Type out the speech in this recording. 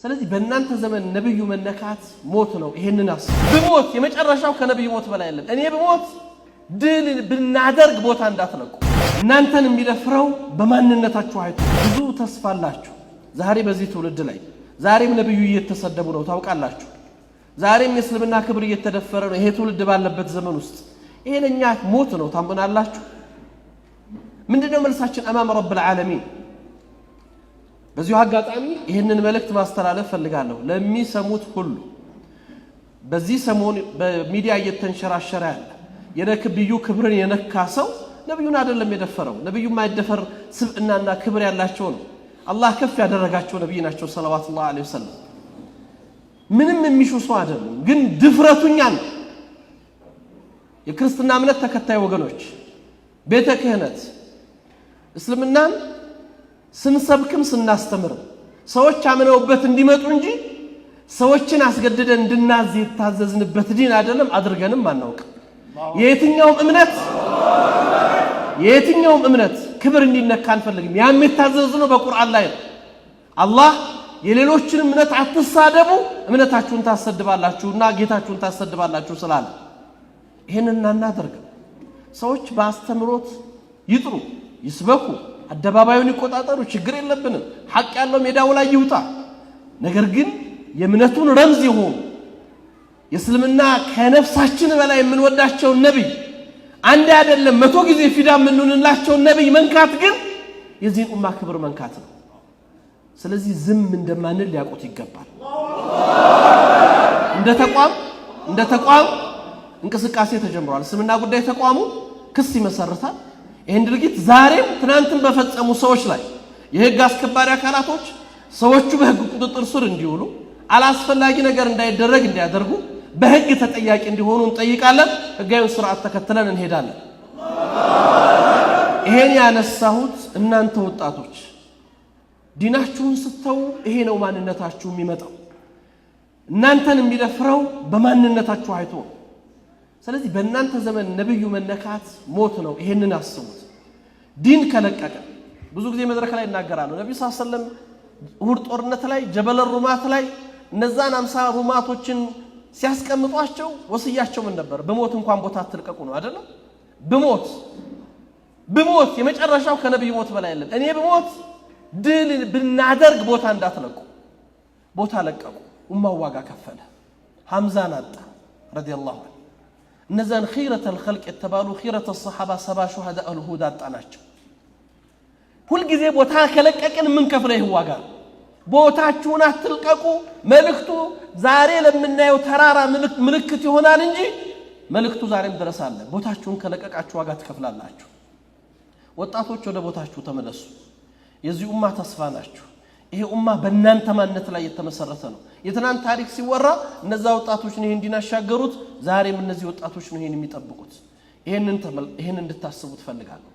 ስለዚህ በእናንተ ዘመን ነብዩ መነካት ሞት ነው ይሄንን በሞት የመጨረሻው ከነብዩ ሞት በላይ አይደለም እኔ በሞት ድል ብናደርግ ቦታ እንዳትለቁ እናንተን የሚደፍረው በማንነታችሁ አይቶ ብዙ ተስፋላችሁ ዛሬ በዚህ ትውልድ ላይ ዛሬም ነብዩ እየተሰደቡ ነው ታውቃላችሁ ዛሬም የእስልምና ክብር እየተደፈረ ነው ይሄ ትውልድ ባለበት ዘመን ውስጥ ይሄ ለኛ ሞት ነው ታምናላችሁ ምንድነው መልሳችን አማም ረብል ዓለሚን በዚሁ አጋጣሚ ይሄንን መልእክት ማስተላለፍ ፈልጋለሁ ለሚሰሙት ሁሉ በዚህ ሰሞን በሚዲያ እየተንሸራሸረ ያለ የነብዩ ክብርን የነካ ሰው ነብዩን አይደለም የደፈረው ነብዩ ማይደፈር ስብዕናና ክብር ያላቸው ነው አላህ ከፍ ያደረጋቸው ነብይ ናቸው ሰለላሁ ዐለይሂ ወሰለም ምንም የሚሹሱ አይደለም ግን ድፍረቱኛ ነው የክርስትና እምነት ተከታይ ወገኖች ቤተ ክህነት እስልምናን ስንሰብክም ስናስተምር ሰዎች አምነውበት እንዲመጡ እንጂ ሰዎችን አስገድደን እንድናዝ የታዘዝንበት ዲን አይደለም አድርገንም አናውቅ የትኛውም እምነት ክብር እንዲነካ አንፈልግም ያም የታዘዝነው በቁርአን ላይ ነው አላህ የሌሎችን እምነት አትሳደቡ እምነታችሁን ታሰድባላችሁና ጌታችሁን ታሰድባላችሁ ስላለ ይሄንን እናናደርግ ሰዎች በአስተምሮት ይጥሩ ይስበኩ አደባባዩን ይቆጣጠሩ ችግር የለብንም ሐቅ ያለው ሜዳው ላይ ይውጣ ነገር ግን የእምነቱን ረምዝ ይሁን የእስልምና ከነፍሳችን በላይ የምንወዳቸው ነብይ አንድ አይደለም 100 ጊዜ ፊዳ የምንሆንላቸው ነብይ መንካት ግን የዚህ ኡማ ክብር መንካት ነው ስለዚህ ዝም እንደማንል ሊያውቁት ይገባል እንደ ተቋም እንቅስቃሴ ተጀምሯል እስልምና ጉዳይ ተቋሙ ክስ ይመሰርታል ይሄን ድርጊት ዛሬም ትናንትን በፈጸሙ ሰዎች ላይ የህግ አስከባሪ አካላቶች ሰዎቹ በህግ ቁጥጥር ስር እንዲውሉ አላስፈላጊ ነገር እንዳይደረግ እንዲያደርጉ በህግ ተጠያቂ እንዲሆኑ እንጠይቃለን ህጋዊ ስርዓት ተከትለን እንሄዳለን ይሄን ያነሳሁት እናንተ ወጣቶች ዲናችሁን ስተው ይሄ ነው ማንነታችሁ የሚመጣው እናንተን የሚደፍረው በማንነታችሁ አይቶ ስለዚህ በእናንተ ዘመን ነብዩ መነካት ሞት ነው ይሄንን አስቡት ዲን ከለቀቀ ብዙ ጊዜ መድረክ ላይ እናገራሉ ነብዩ ሰለላሁ ዐለይሂ ወሰለም ኡሁድ ጦርነት ላይ ጀበል ሩማት ላይ እነዛን 50 ሩማቶችን ሲያስቀምጧቸው ወስያቸው ምን ነበር በሞት እንኳን ቦታ አትልቀቁ ነው አይደል በሞት የመጨረሻው ከነብዩ ሞት በላይ አይደለም እኔ በሞት ድል ብናደርግ ቦታ እንዳትለቁ ቦታ ለቀቁ ኡማው ዋጋ ከፈለ ሐምዛን አጣ ረዲየላሁ ዐንሁ እነዛን ኺረተ الخلق የተባሉ ኺረተ الصحابه 70 ሹሃዳء الهود አጣናቸው ሁሉ ጊዜ ቦታ ከለቀቅን ምን ከፍለው ይዋጋ ቦታችሁን አትልቀቁ መልእክቱ ዛሬ ለምናየው ተራራ ምልክት ይሆናል እንጂ መልእክቱ ዛሬም ድረስ አለ ቦታችሁን ከለቀቃችሁ ዋጋ ትከፍላላችሁ ወጣቶች ወደ ቦታችሁ ተመለሱ የዚህ ኡማ ተስፋ ናችሁ ይሄ ኡማ በእናንተ ማንነት ላይ የተመሰረተ ነው የትናንት ታሪክ ሲወራ እነዛ ወጣቶች ነው እንዲናሻገሩት ዛሬም እነዚህ ወጣቶች ነው ይሄን የሚጠብቁት ይሄንን እንድታስቡት ፈልጋለሁ